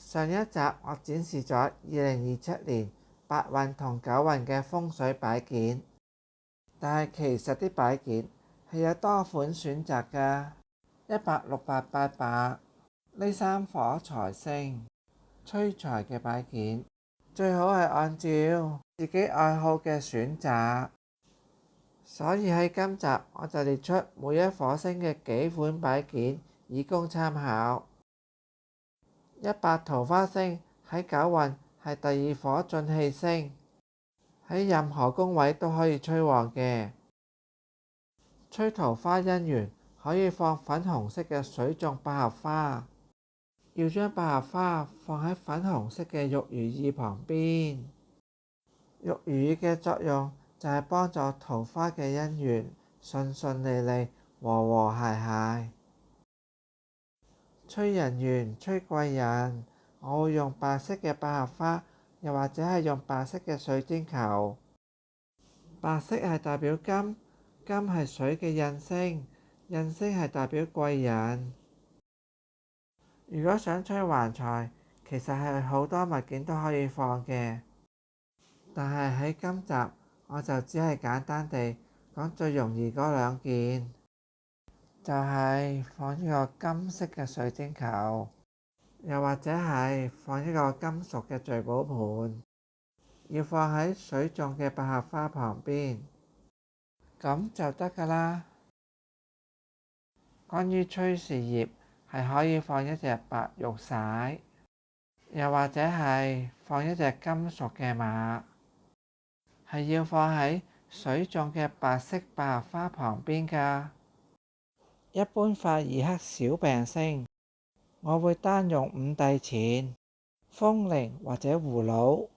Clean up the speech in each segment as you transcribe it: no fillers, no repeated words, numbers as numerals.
上一集我展示咗2027年8運同9運嘅風水擺件，但係其實啲擺件係有多款選擇㗎。100、600、800呢3顆財星催財嘅擺件，最好係按照自己愛好嘅選擇。所以喺今集我就列出每一顆星嘅幾款擺件以供參考。100桃花星喺9運係第2顆進氣星，喺任何宮位都可以催旺嘅。催桃花姻緣可以放粉紅色嘅水種百合花，要將百合花放喺粉紅色嘅玉如意旁邊。玉如意嘅作用就係幫助桃花嘅姻緣順順利利、和和諧諧。催人緣、催貴人，我會用白色嘅百合花，又或者係用白色嘅水晶球。白色係代表金，金係水嘅印星，印星係代表貴人。如果想催橫財，其實係好多物件都可以放嘅，但係喺今集我就只係簡單地講最容易嗰2件，就係放一個金色嘅水晶球，又或者係放一個金屬嘅聚寶盤，要放喺水種嘅百合花旁邊，咁就得㗎啦。關於催事業，係可以放一隻白玉璽，又或者係放一隻金屬嘅馬，係要放喺水種嘅白色百合花旁邊㗎。一般化2克小病星，我會單用5帝錢、風鈴或者葫蘆。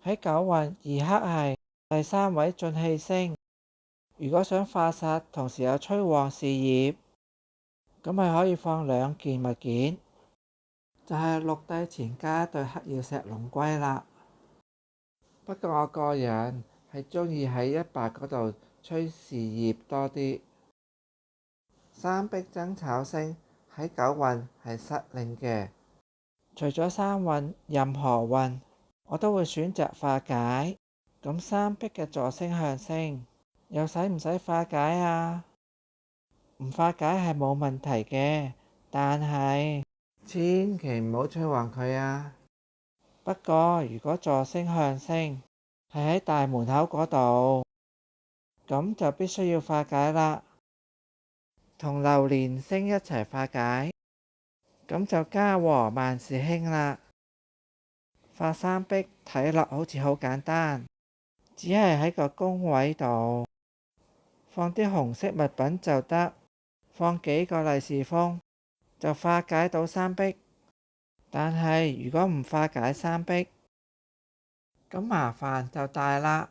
喺9運2克係第3位進氣星，如果想化煞同時又催旺事業，咁係可以放2件物件，就係6帝錢加一對黑曜石龍龜啦。不過我個人係鍾意喺100嗰度催事業多啲。3碧爭吵星喺9運係失令嘅，除咗3運，任何運我都會選擇化解。咁3碧嘅助星向星又使唔使化解啊？唔化解係冇問題嘅，但係千祈唔好催旺佢啊。不過如果助星向星係喺大門口嗰度，咁就必須要化解啦。同流年星一齊化解，咁就家和萬事興啦。化3碧睇落好似好簡單，只係喺個宮位度放啲紅色物品就得，放幾個利是封就化解到3碧。但係如果唔化解3碧，咁麻煩就大啦。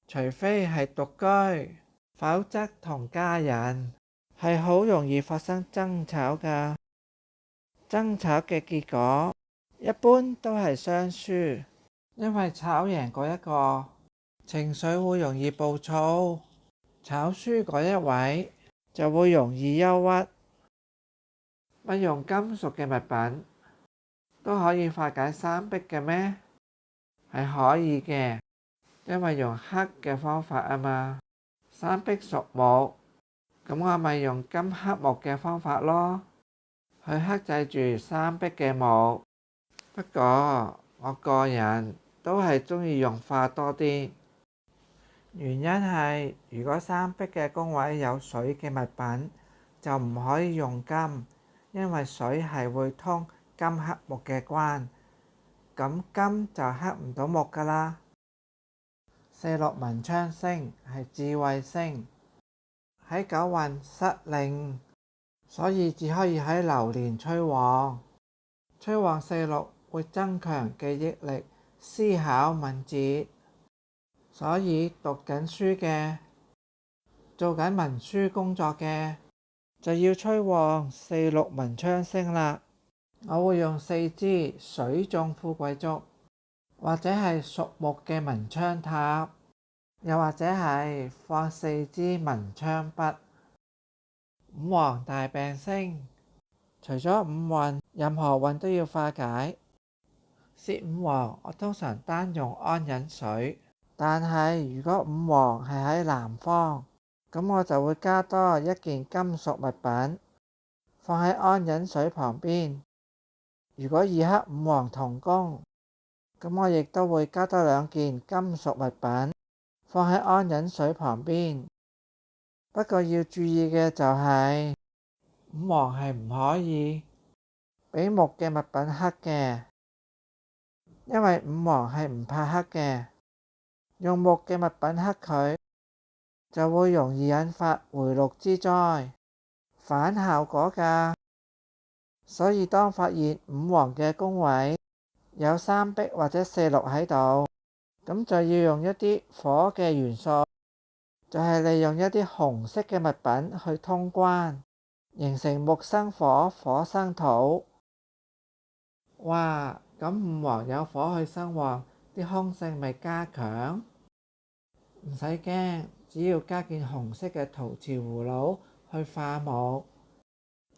除非係獨居，否則同家人係好容易發生爭吵㗎。爭吵嘅結果一般都係雙輸，因為吵贏嗰一個情緒會容易暴躁，炒輸嗰一位就會容易憂鬱。咪用金屬嘅物品都可以化解3碧嘅咩？係可以嘅，因為用克嘅方法啊嘛。3碧屬木，咁我咪用金克木嘅方法咯，去克制住3碧嘅木。不過我個人都係鍾意用化多啲，原因係如果3碧嘅宮位有水嘅物品，就唔可以用金，因為水係會通金克木嘅關，咁金就克唔到木㗎啦。46文昌星係智慧星，喺9運失令，所以只可以喺流年催旺。催旺46會增強記憶力、思考敏捷，所以讀緊書嘅、做緊文書工作嘅就要催旺46文昌星啦。我會用4支水種富貴竹，或者係屬木嘅文昌塔，又或者係放4支文昌筆。5黃大病星除咗五運，任何運都要化解。涉五黃，我通常單用安忍水，但係如果五黃係喺南方，咁我就會加多一件金屬物品放喺安忍水旁邊。如果二黑五黃同宮，咁我亦都會加多2件金屬物品放喺安忍水旁邊。不過要注意嘅就係，五黃係唔可以俾木嘅物品克嘅，因為五黃係唔怕克嘅。用木嘅物品克佢，就會容易引發回祿之災，反效果㗎。所以當發現五黃嘅宮位有3碧或者4祿喺度，咁就要用一啲火嘅元素，就係利用一啲紅色嘅物品去通關，形成木生火，火生土。哇！咁五黃有火去生旺，啲凶性咪加強？唔使驚，只要加件紅色嘅陶瓷葫蘆去化木，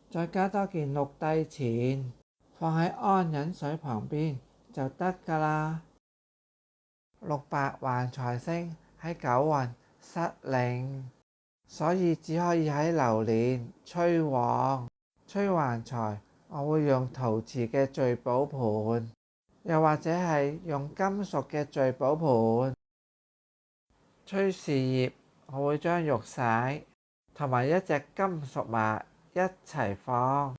再加多件六帝錢放喺安忍水旁邊就得㗎啦。六白橫財星喺九運失令，所以只可以喺流年催旺。催橫財，我會用陶瓷嘅聚寶盤，又或者係用金屬嘅聚寶盤。催事業，我會將玉璽同埋一隻金屬馬一齊放。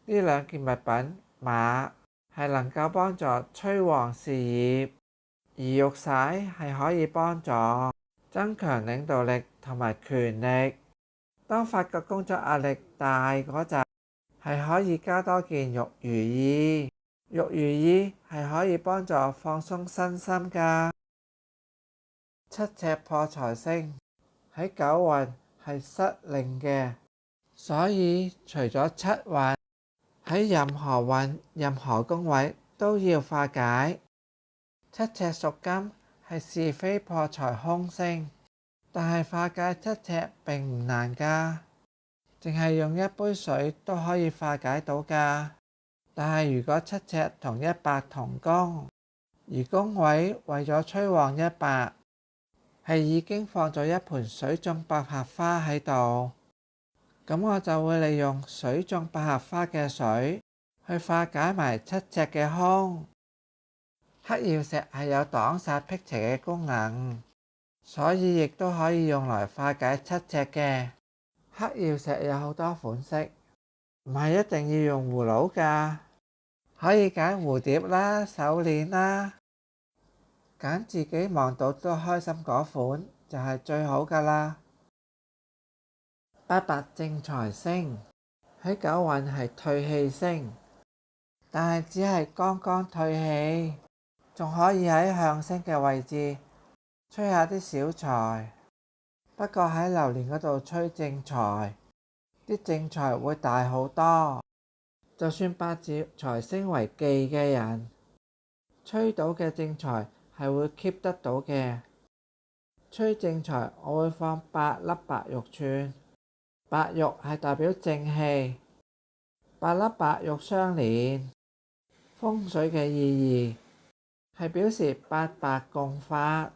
呢2件物品，馬係能夠幫助催旺事業，而玉璽係可以幫助增強領導力同埋權力。當發覺工作壓力大嗰陣，係可以加多件玉如意。玉如意係可以幫助放鬆身心㗎。七赤破財星喺九運係失令嘅，所以除咗七運，喺任何運任何宮位都要化解。七赤屬金係是非破財凶星，但係化解七赤並唔難㗎，淨係用一杯水都可以化解到㗎。但係如果七赤同一白同宮，而宮位為咗催旺一白，係已經放咗一盆水種百合花喺度，咁我就會利用水種百合花嘅水去化解埋七赤嘅凶。黑曜石係有擋煞辟邪嘅功能，所以亦都可以用來化解七赤嘅。黑曜石有好多款式，唔係一定要用葫蘆㗎，可以揀蝴蝶啦、手鏈啦，揀自己望到都開心嗰款就係最好㗎啦。八白正財星喺九運係退氣星，但係只係剛剛退氣，仲可以喺向星嘅位置催下啲小財。不過喺流年嗰度催正財，啲正財會大好多。就算八字財星為忌嘅人，催到嘅正財係會 keep 得到嘅。催正財，我會放8粒白玉串，白玉係代表正氣，8粒白玉相連，風水嘅意義係表示八白共發，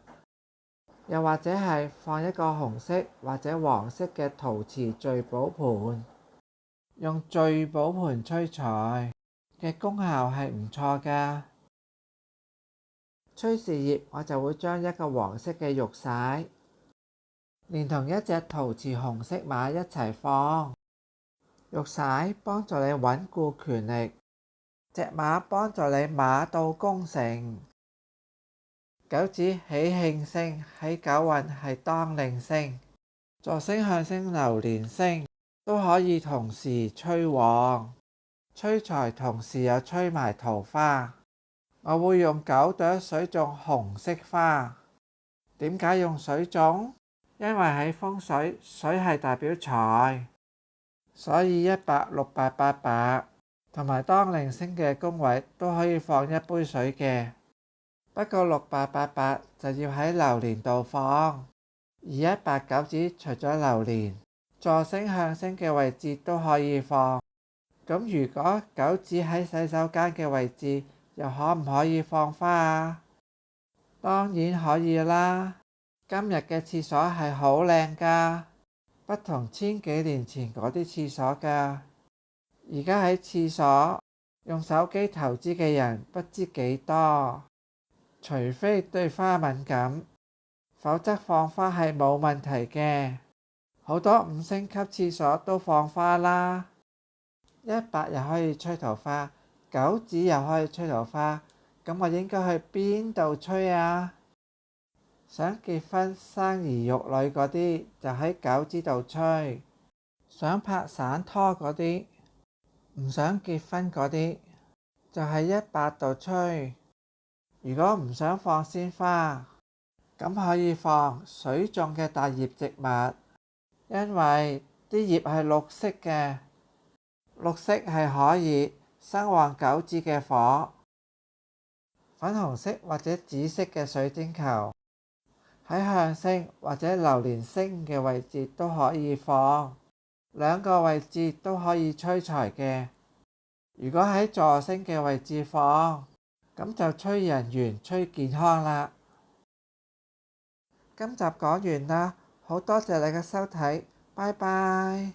又或者係放一個紅色或者黃色嘅陶瓷聚寶盤，用聚寶盤催財嘅功效係唔錯㗎。催事業，我就會將一個黃色嘅玉璽連同一隻陶瓷紅色馬一齊放。玉璽幫助你穩固權力，隻馬幫助你馬到功成。九紫喜慶星喺九運係當令星，坐星向星流年星都可以同時催旺、催財，同時又催埋桃花。我會用9朵水種紅色花。點解用水種？因為喺風水，水係代表財，所以1白、6白、8白同埋當令星嘅宮位都可以放一杯水嘅。不過6白、8白就要喺流年度放，而1白9紫除咗流年，坐星向星嘅位置都可以放。咁如果狗只喺洗手間嘅位置，又可唔可以放花啊？當然可以啦。今日嘅廁所係好靚㗎，不同千幾年前嗰啲廁所㗎。而家喺廁所用手機投資嘅人不知幾多，除非對花敏感，否則放花係冇問題嘅。好多5星級廁所都放花啦，100又可以吹頭花，9指又可以吹頭花，咁我應該去邊度吹啊？想結婚生兒育女嗰啲就喺9指度吹，想拍散拖嗰啲，唔想結婚嗰啲就喺100度吹。如果唔想放鮮花，咁可以放水種嘅大葉植物，因為啲葉係綠色嘅，綠色係可以生旺9指嘅火。粉紅色或者紫色嘅水晶球喺向星或者榴蓮星嘅位置都可以放，2個位置都可以催財嘅。如果喺座星嘅位置放，咁就催人緣、催健康啦。今集講完啦，好多謝你嘅收睇，拜拜。